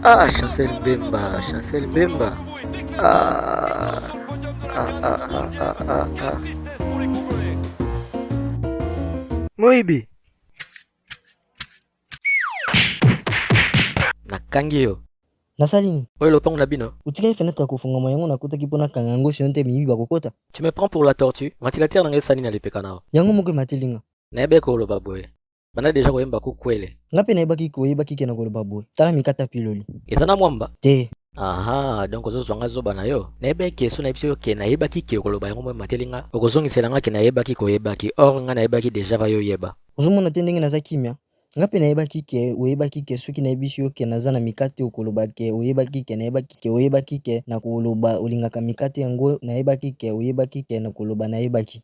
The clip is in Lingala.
Ah, Chancel Bemba, Chancel Bemba. Ah, ah. Moyibi. Nakangi yo. Nasalini. Oye lopango na bino. Utika fenêtre kufunga moyango nakuta kipona kangango shonte miyibi bakokota. Tu me prends pour la tortue? Ventilateur nanga sani na lepeka nao. Yango moko matilinga. Naebe ko loba boye. Bana deja koyemba ku kwele. Ngape naibaki koyebaki ke na koloba boye. Tala mikata piloli. Ezana mwamba. Te. Aha, donc ozozwanga zoba na yo. Naebe keso na biso ke nayebaki ke koloba yango mwe matelinga. Okozongiselanga ke nayebaki koyebaki. Or nga nayebaki deja va yo yeba. Ozomona te ndenge naza kimia. Ngape naibaki ke oyebaki ke soki nayebishi yo ke naza na mikate okoloba ke oyebaki ke oyebaki ke na koloba olingaka mikate yango nayebaki ke oyebaki ke na koloba nayebaki.